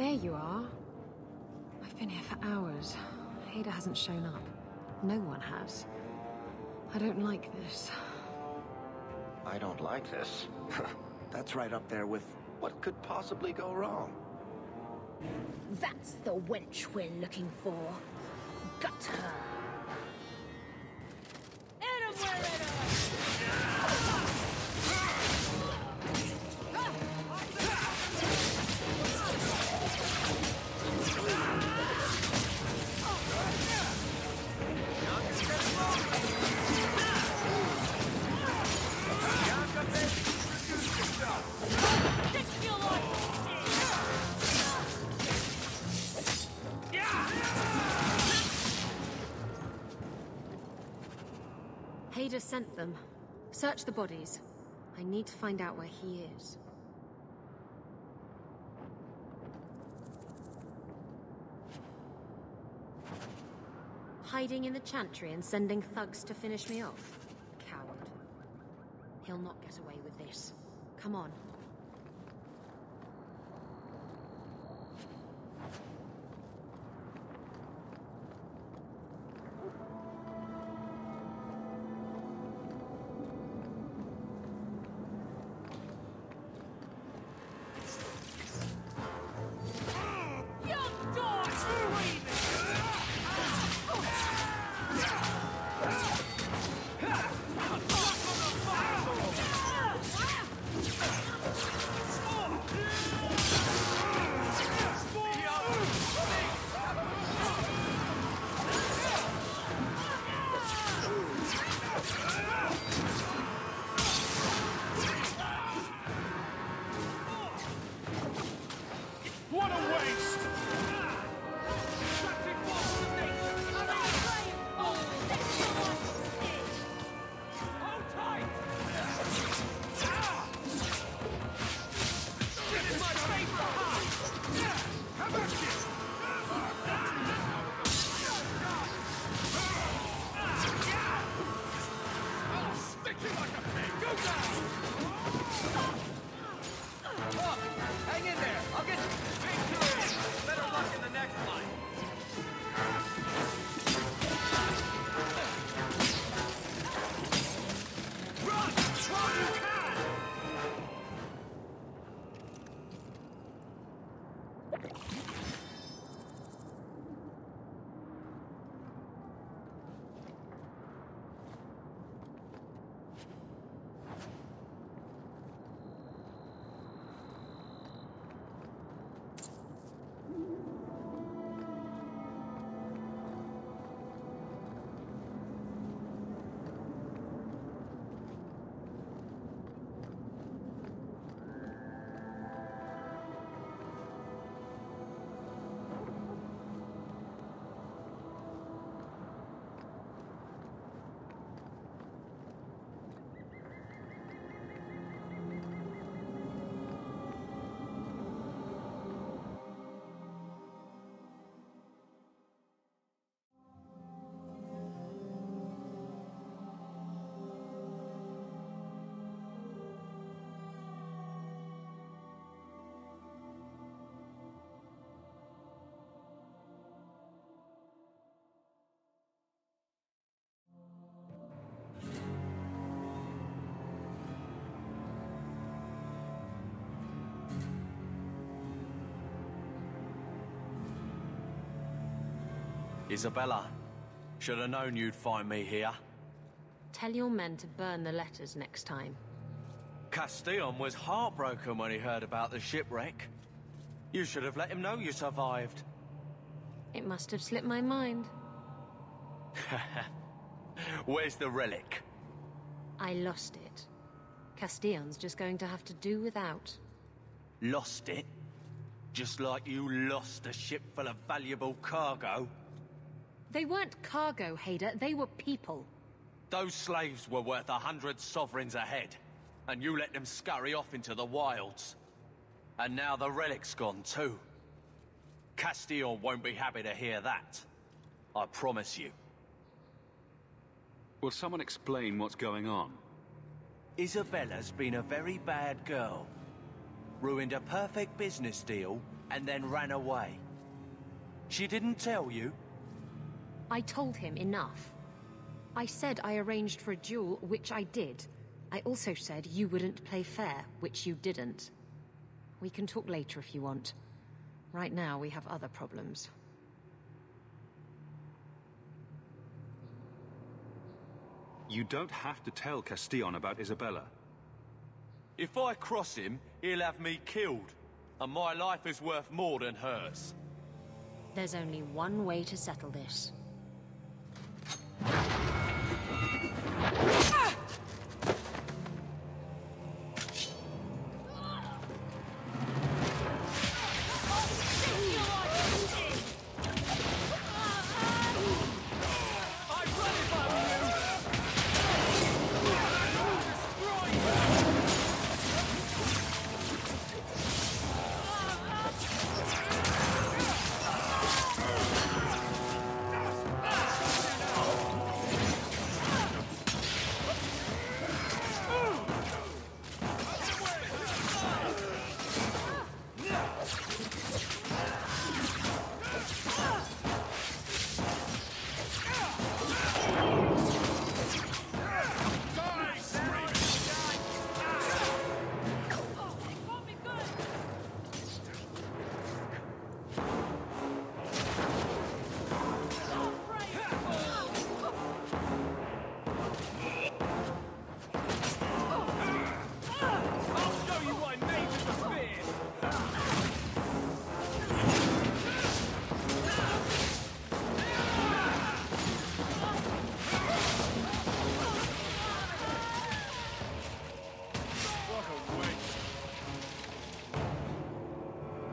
There you are. I've been here for hours. Ada hasn't shown up. No one has. I don't like this. I don't like this. That's right up there with what could possibly go wrong. That's the wench we're looking for. Gut her. Ada sent them. Search the bodies. I need to find out where he is. Hiding in the chantry and sending thugs to finish me off? Coward. He'll not get away with this. Come on. Isabella, should have known you'd find me here. Tell your men to burn the letters next time. Castillon was heartbroken when he heard about the shipwreck. You should have let him know you survived. It must have slipped my mind. Where's the relic? I lost it. Castillon's just going to have to do without. Lost it? Just like you lost a ship full of valuable cargo? They weren't cargo, Hader. They were people. Those slaves were worth 100 sovereigns a head, and you let them scurry off into the wilds. And now the relic's gone too. Castillon won't be happy to hear that. I promise you. Will someone explain what's going on? Isabella's been a very bad girl. Ruined a perfect business deal, and then ran away. She didn't tell you? I told him enough. I said I arranged for a duel, which I did. I also said you wouldn't play fair, which you didn't. We can talk later if you want. Right now, we have other problems. You don't have to tell Castillon about Isabella. If I cross him, he'll have me killed. And my life is worth more than hers. There's only one way to settle this.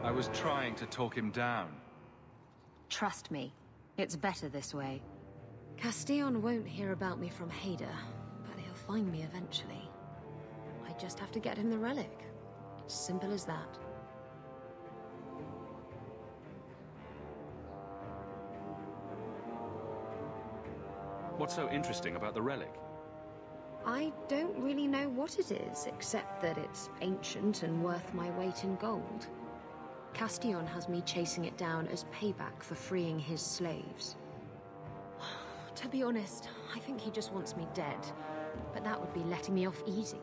I was trying to talk him down. Trust me, it's better this way. Castillon won't hear about me from Hader, but he'll find me eventually. I just have to get him the relic. It's simple as that. What's so interesting about the relic? I don't really know what it is, except that it's ancient and worth my weight in gold. Castillon has me chasing it down as payback for freeing his slaves. To be honest, I think he just wants me dead, but that would be letting me off easy.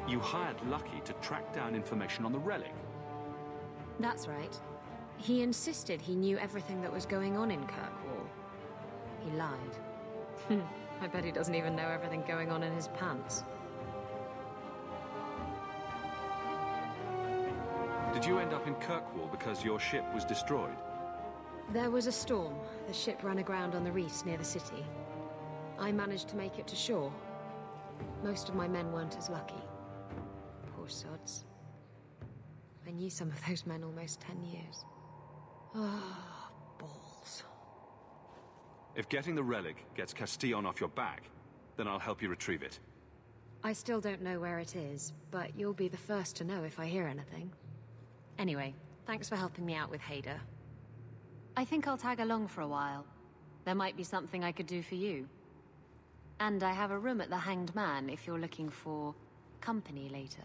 You hired Lucky to track down information on the relic. That's right. He insisted he knew everything that was going on in Kirkwall. He lied. I bet he doesn't even know everything going on in his pants. Did you end up in Kirkwall because your ship was destroyed? There was a storm. The ship ran aground on the reefs near the city. I managed to make it to shore. Most of my men weren't as lucky. Poor sods. I knew some of those men almost 10 years. Ah, balls. If getting the relic gets Castillon off your back, then I'll help you retrieve it. I still don't know where it is, but you'll be the first to know if I hear anything. Anyway, thanks for helping me out with Hader. I think I'll tag along for a while. There might be something I could do for you. And I have a room at the Hanged Man if you're looking for company later.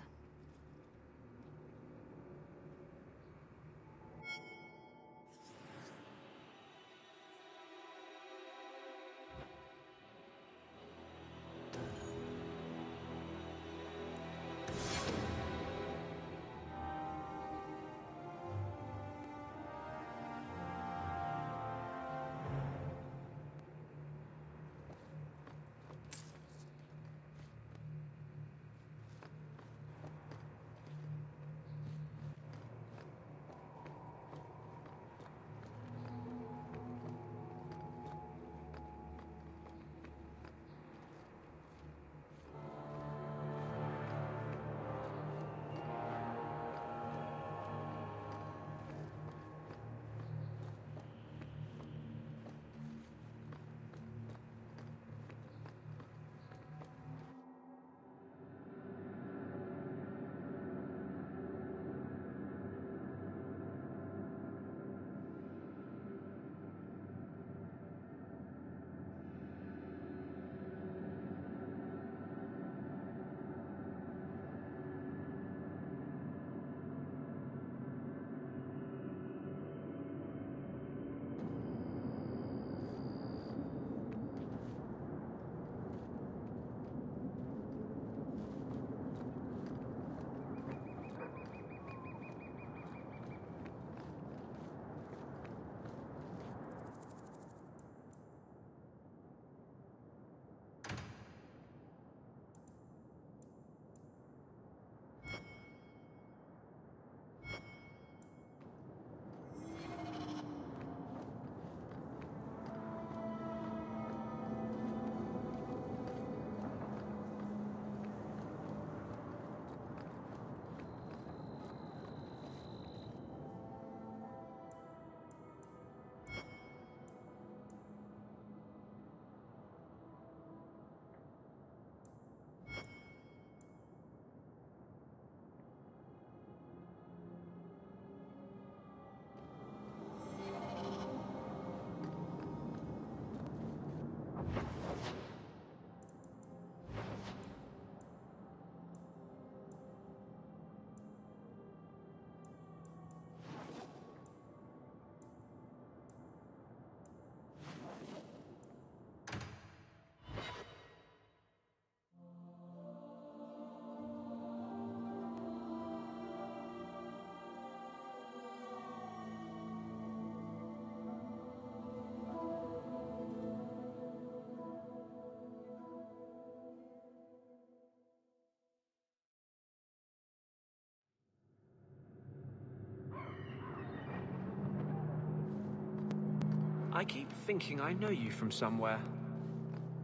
I keep thinking I know you from somewhere.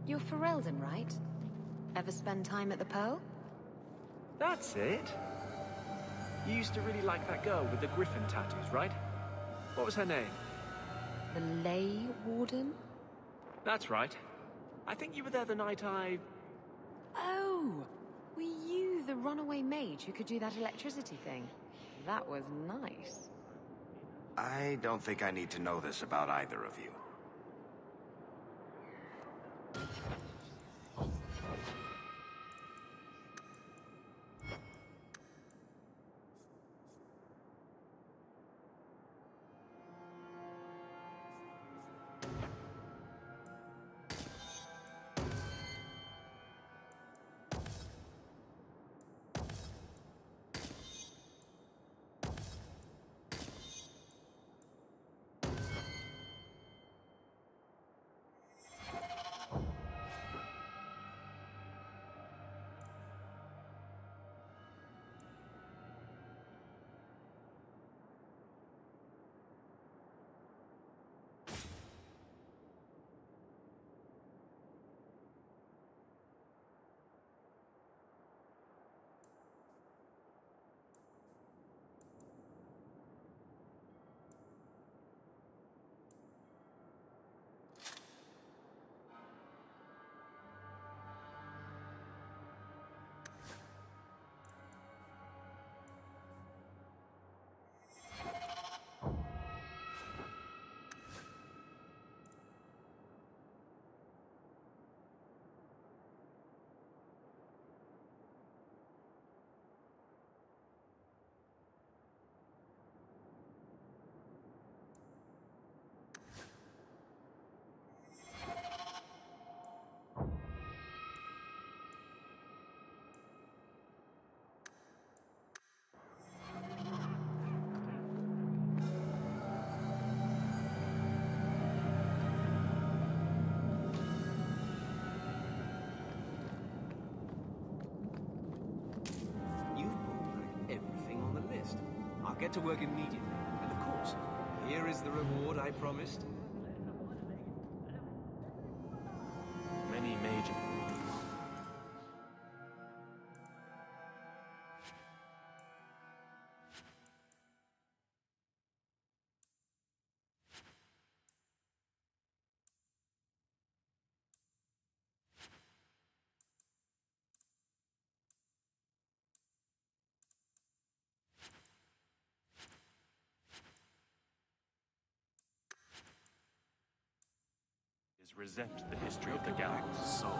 You're Ferelden, right? Ever spend time at the Pearl? That's it. You used to really like that girl with the griffin tattoos, right? What was her name? The Lay Warden? That's right. I think you were there the night I... Oh! Were you the runaway mage who could do that electricity thing? That was nice. I don't think I need to know this about either of you. I'll get to work immediately. And of course, here is the reward I promised. Many major... resent the history of the galaxy. Souls,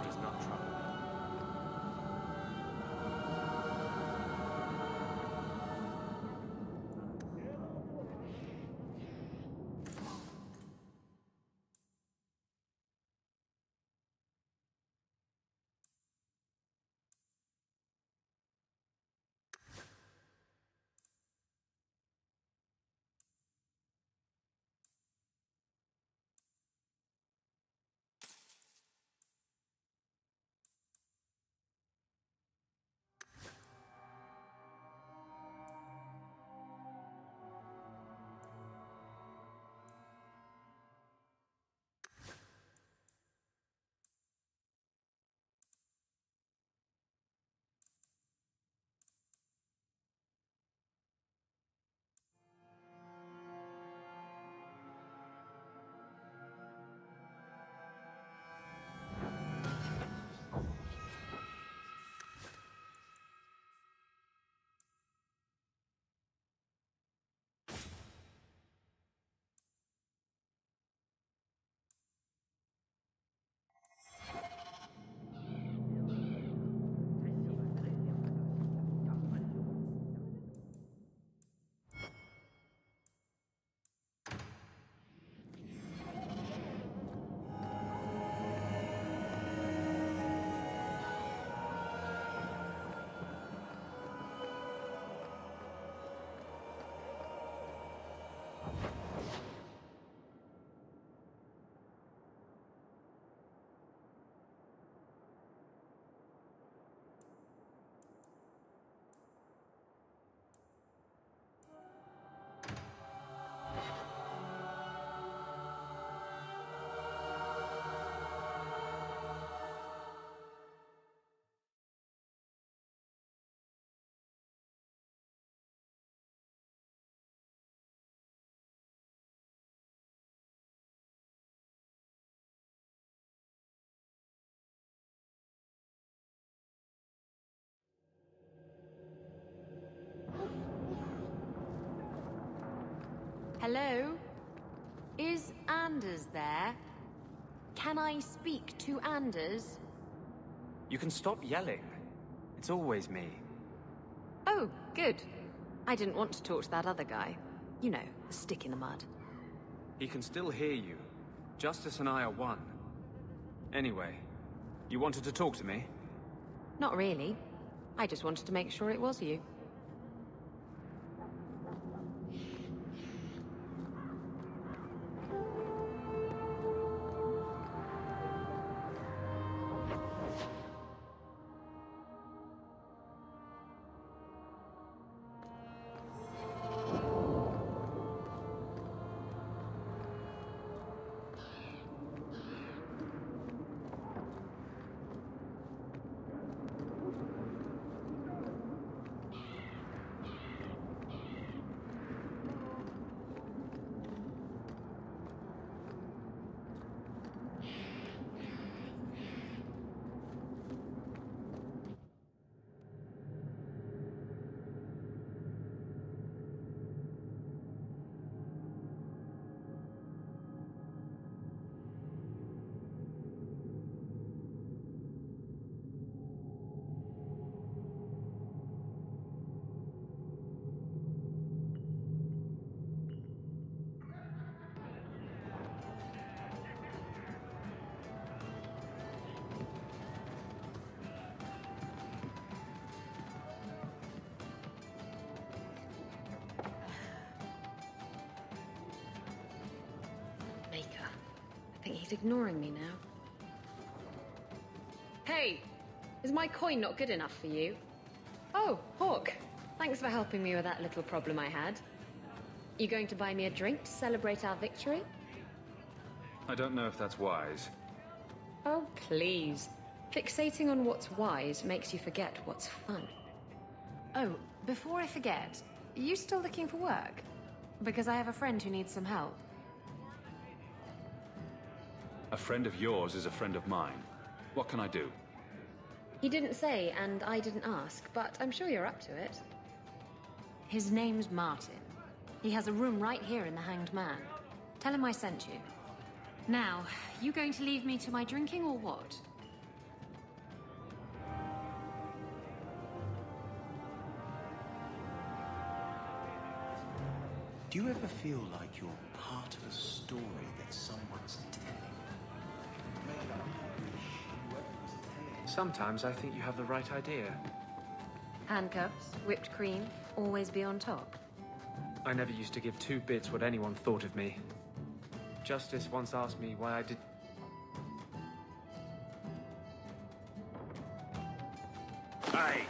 does not trouble me. Hello? Is Anders there? Can I speak to Anders? You can stop yelling. It's always me. Oh, good. I didn't want to talk to that other guy. You know, the stick in the mud. He can still hear you. Justice and I are one. Anyway, you wanted to talk to me? Not really. I just wanted to make sure it was you. I think he's ignoring me now. Hey! Is my coin not good enough for you? Oh, Hawk. Thanks for helping me with that little problem I had. You going to buy me a drink to celebrate our victory? I don't know if that's wise. Oh, please. Fixating on what's wise makes you forget what's fun. Oh, before I forget, are you still looking for work? Because I have a friend who needs some help. A friend of yours is a friend of mine. What can I do? He didn't say, and I didn't ask, but I'm sure you're up to it. His name's Martin. He has a room right here in the Hanged Man. Tell him I sent you. Now, you going to leave me to my drinking or what? Do you ever feel like you're part of a story that someone's telling? Sometimes I think you have the right idea. Handcuffs, whipped cream, always be on top. I never used to give two bits what anyone thought of me. Justice once asked me why I did... Hey,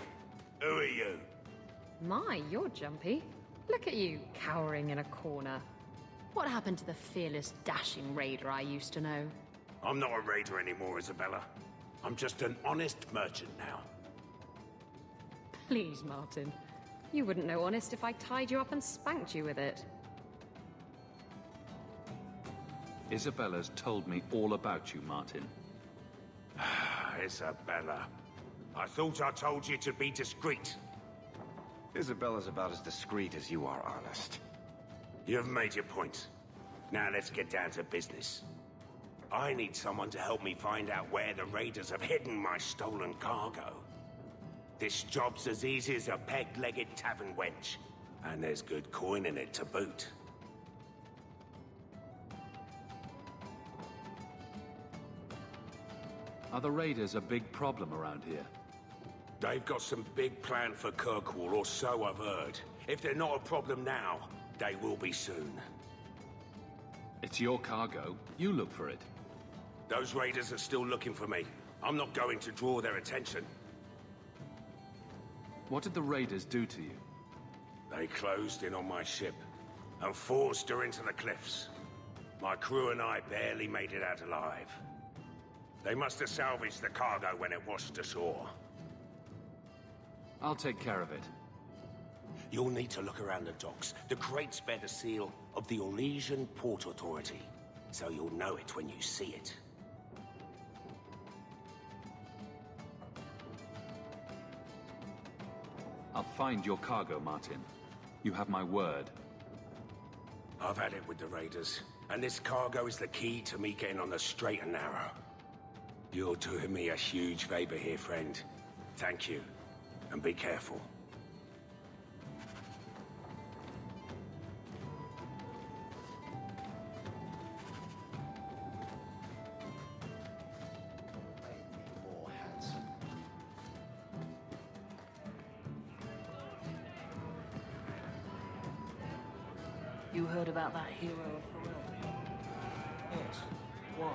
who are you? My, you're jumpy. Look at you, cowering in a corner. What happened to the fearless, dashing raider I used to know? I'm not a raider anymore, Isabella. I'm just an honest merchant now. Please, Martin. You wouldn't know honest if I tied you up and spanked you with it. Isabella's told me all about you, Martin. Isabella. I thought I told you to be discreet. Isabella's about as discreet as you are honest. You've made your point. Now let's get down to business. I need someone to help me find out where the raiders have hidden my stolen cargo. This job's as easy as a peg-legged tavern wench. And there's good coin in it to boot. Are the raiders a big problem around here? They've got some big plan for Kirkwall, or so I've heard. If they're not a problem now, they will be soon. It's your cargo. You look for it. Those raiders are still looking for me. I'm not going to draw their attention. What did the raiders do to you? They closed in on my ship and forced her into the cliffs. My crew and I barely made it out alive. They must have salvaged the cargo when it washed ashore. I'll take care of it. You'll need to look around the docks. The crates bear the seal of the Orlesian Port Authority, so you'll know it when you see it. I'll find your cargo, Martin. You have my word. I've had it with the raiders, and this cargo is the key to me getting on the straight and narrow. You're doing me a huge favor here, friend. Thank you, and be careful. You heard about that hero of Ferelden? Yes. Why?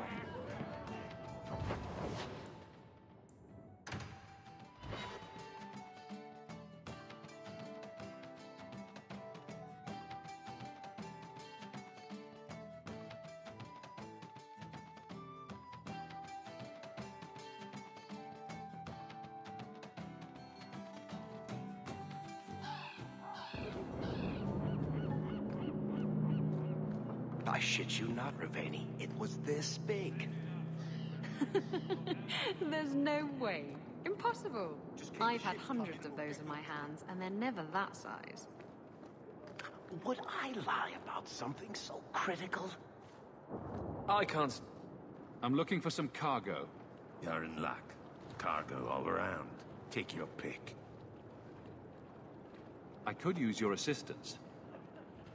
I shit you not, Raveni. It was this big. There's no way. Impossible. I've had hundreds of those in my hands, and they're never that size. Would I lie about something so critical? I can't... I'm looking for some cargo. You're in luck. Cargo all around. Take your pick. I could use your assistance.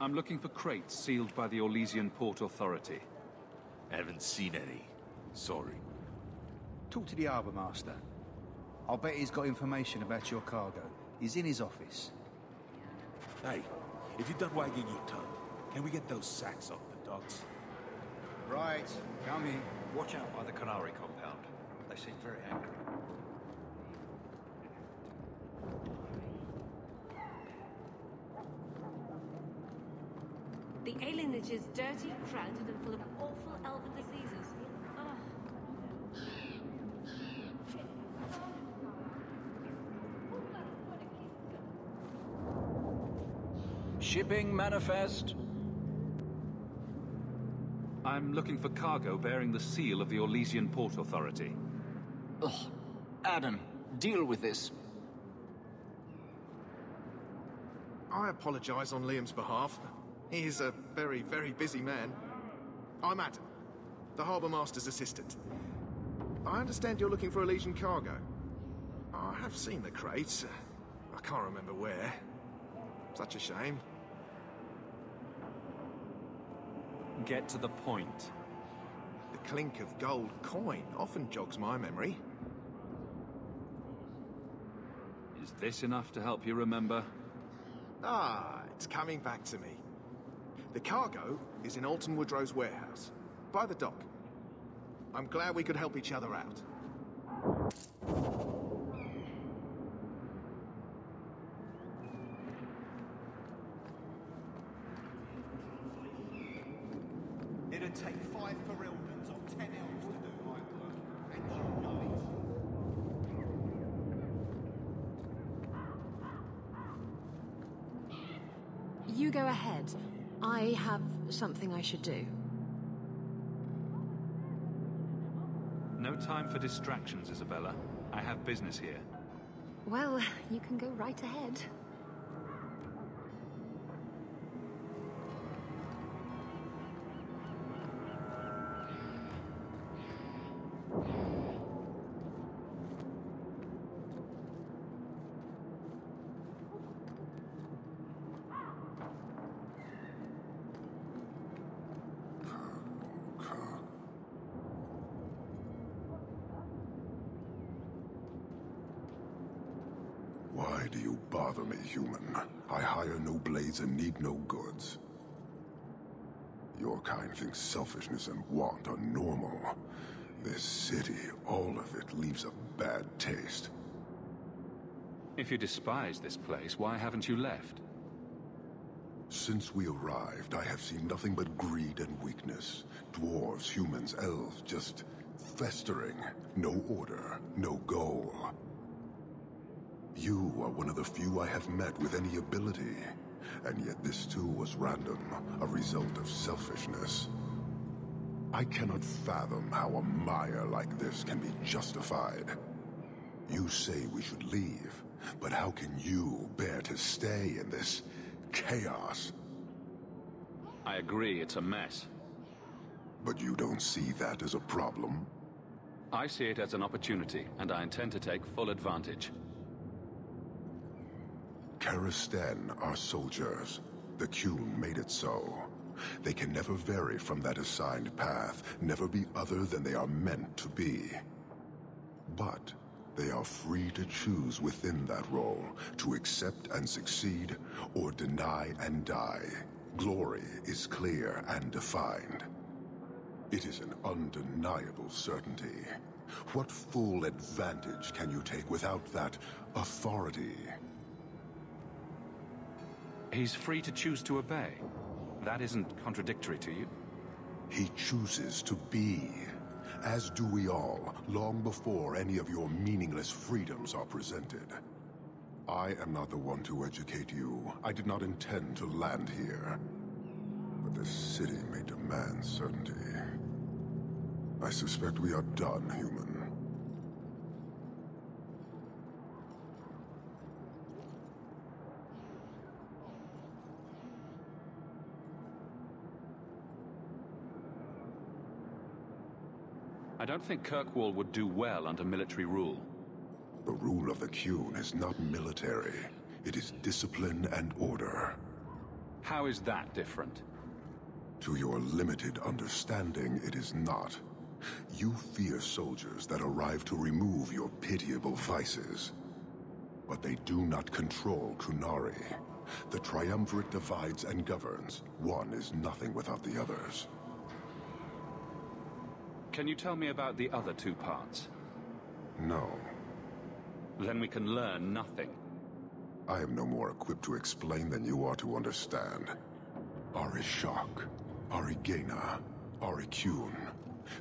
I'm looking for crates sealed by the Orlesian Port Authority. Haven't seen any. Sorry. Talk to the harbour master. I'll bet he's got information about your cargo. He's in his office. Hey, if you're done wagging your tongue, can we get those sacks off the docks? Right, coming. Watch out by the Canary compound. They seem very angry. The alienage is dirty, crowded, and full of awful elven diseases. Shipping manifest. I'm looking for cargo bearing the seal of the Orlesian Port Authority. Ugh. Adam, deal with this. I apologize on Liam's behalf. He is a very, very busy man. I'm Adam, the Harbour Master's assistant. I understand you're looking for Elysian cargo. I have seen the crates. I can't remember where. Such a shame. Get to the point. The clink of gold coin often jogs my memory. Is this enough to help you remember? Ah, it's coming back to me. The cargo is in Alton Woodrow's warehouse, by the dock. I'm glad we could help each other out. It'd take 5 Ferildans or 10 elves to do my work, and you know it. You go ahead. I have something I should do. No time for distractions, Isabella. I have business here. Well, you can go right ahead. Why do you bother me, human? I hire no blades and need no goods. Your kind thinks selfishness and want are normal. This city, all of it, leaves a bad taste. If you despise this place, why haven't you left? Since we arrived, I have seen nothing but greed and weakness. Dwarves, humans, elves, just festering. No order, no goal. You are one of the few I have met with any ability. And yet this too was random, a result of selfishness. I cannot fathom how a mire like this can be justified. You say we should leave, but how can you bear to stay in this chaos? I agree it's a mess. But you don't see that as a problem? I see it as an opportunity, and I intend to take full advantage. Karisten are soldiers. The Qun made it so. They can never vary from that assigned path, never be other than they are meant to be. But they are free to choose within that role, to accept and succeed, or deny and die. Glory is clear and defined. It is an undeniable certainty. What full advantage can you take without that authority? He's free to choose to obey. That isn't contradictory to you? He chooses to be, as do we all, long before any of your meaningless freedoms are presented. I am not the one to educate you. I did not intend to land here. But this city may demand certainty. I suspect we are done, human. I don't think Kirkwall would do well under military rule. The rule of the Qun is not military. It is discipline and order. How is that different? To your limited understanding, it is not. You fear soldiers that arrive to remove your pitiable vices. But they do not control Kunari. The triumvirate divides and governs. One is nothing without the others. Can you tell me about the other two parts? No. Then we can learn nothing. I am no more equipped to explain than you are to understand. Arishak, Arigena, Arikyun,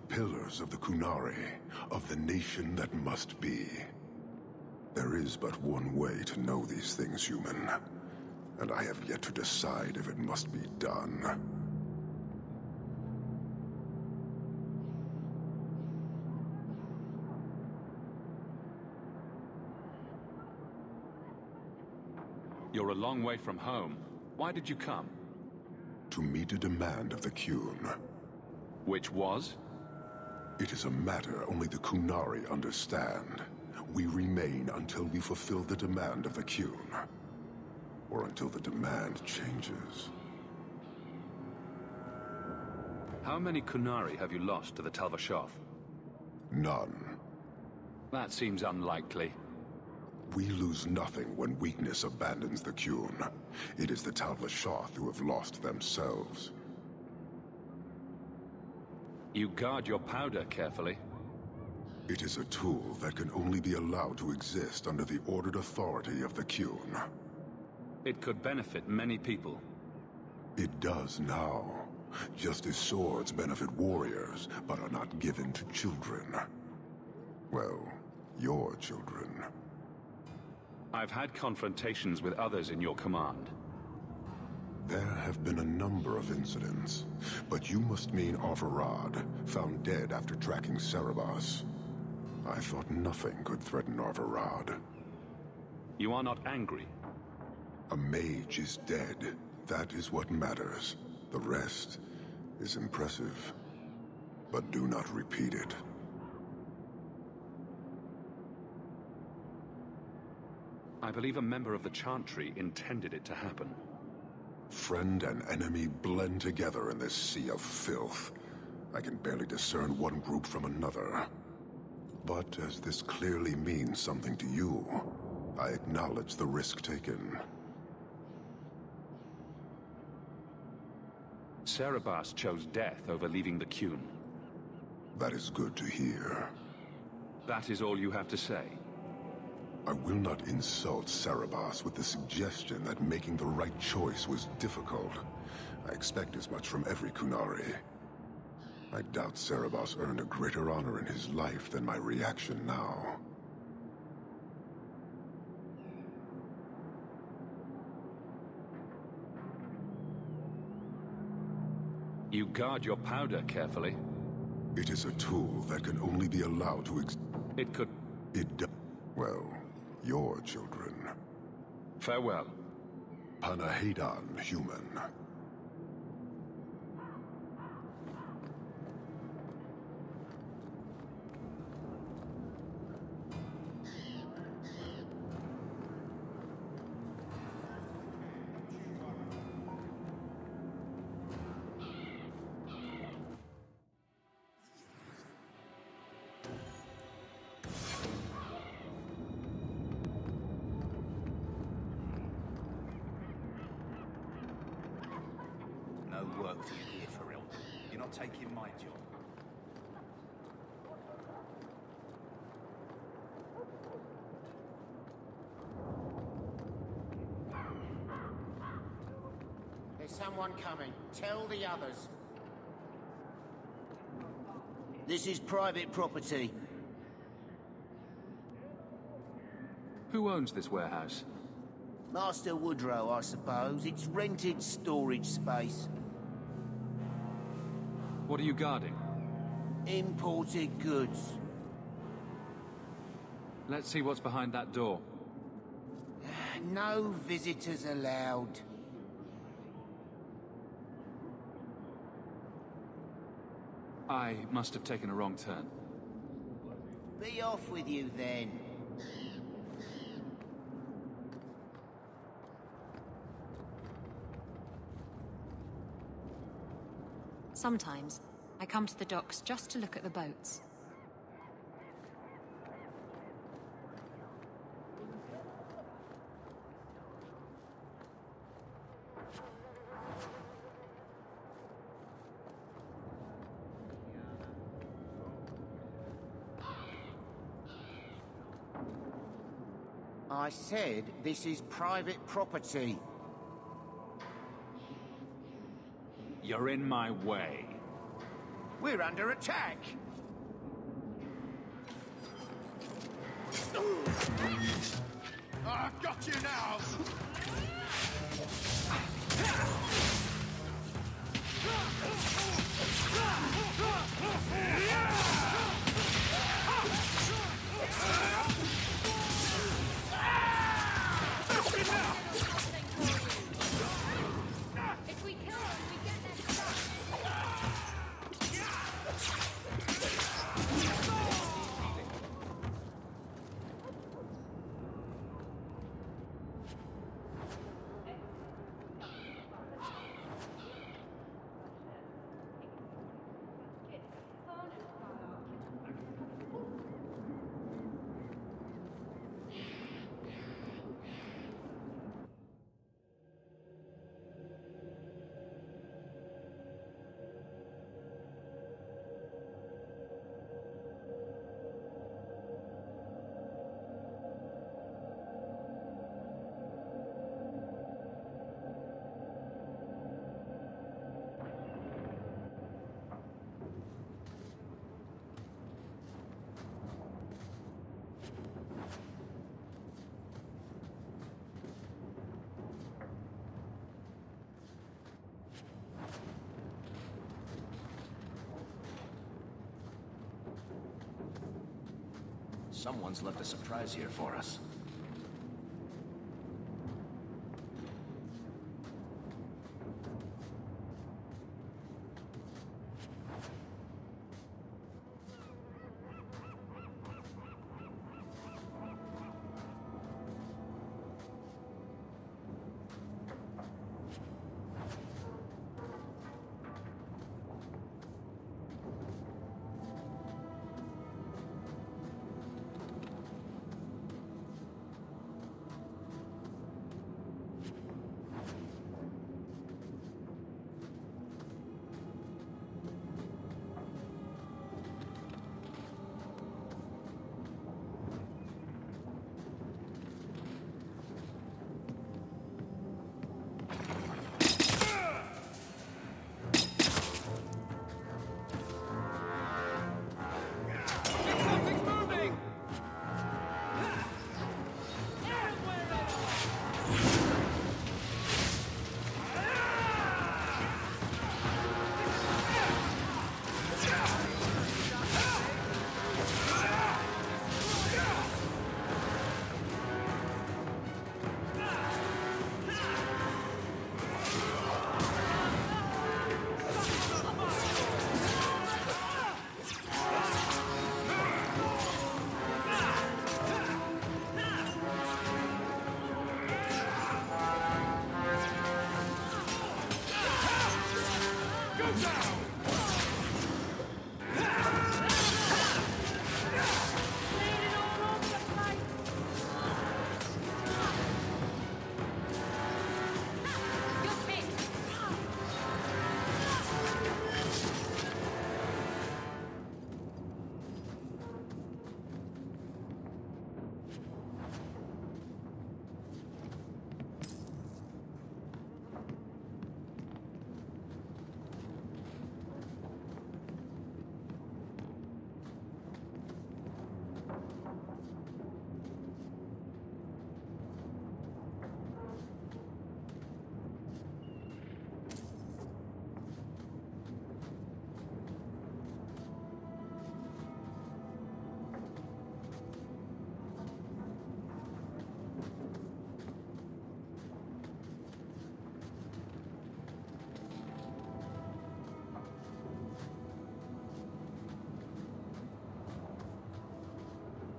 pillars of the Kunari, of the nation that must be. There is but one way to know these things, human, and I have yet to decide if it must be done. You're a long way from home. Why did you come? To meet a demand of the Qun. Which was? It is a matter only the Kunari understand. We remain until we fulfill the demand of the Qun. Or until the demand changes. How many Kunari have you lost to the Talvashoth? None. That seems unlikely. We lose nothing when weakness abandons the Qun. It is the Talvashoth who have lost themselves. You guard your powder carefully. It is a tool that can only be allowed to exist under the ordered authority of the Qun. It could benefit many people. It does now. Just as swords benefit warriors, but are not given to children. Well, your children. I've had confrontations with others in your command. There have been a number of incidents, but you must mean Arvarad, found dead after tracking Cerebas. I thought nothing could threaten Arvarad. You are not angry? A mage is dead. That is what matters. The rest is impressive. But do not repeat it. I believe a member of the Chantry intended it to happen. Friend and enemy blend together in this sea of filth. I can barely discern one group from another. But as this clearly means something to you, I acknowledge the risk taken. Cerebas chose death over leaving the Qun. That is good to hear. That is all you have to say? I will not insult Cerebas with the suggestion that making the right choice was difficult. I expect as much from every Kunari. I doubt Cerebas earned a greater honor in his life than my reaction now. You guard your powder carefully. It is a tool that can only be allowed to It could... Well, your children. Farewell. Panahedan, human. work for you here, for real. You're not taking my job. There's someone coming. Tell the others. This is private property. Who owns this warehouse? Master Woodrow, I suppose. It's rented storage space. What are you guarding? Imported goods. Let's see what's behind that door. No visitors allowed. I must have taken a wrong turn. Be off with you, then. Sometimes, I come to the docks just to look at the boats. I said this is private property. You're in my way. We're under attack. I've got you now! If we kill them, we get their stuff. Someone's left a surprise here for us.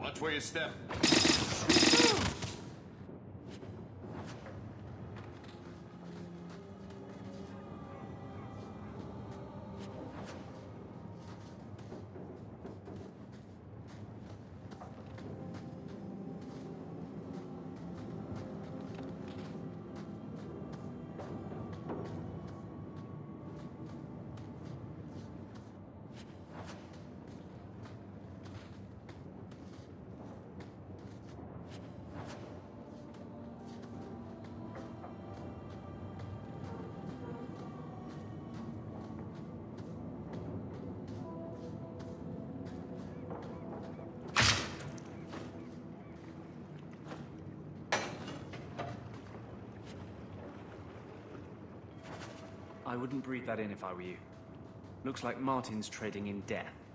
Watch where you step. I wouldn't breathe that in if I were you. Looks like Martin's trading in death.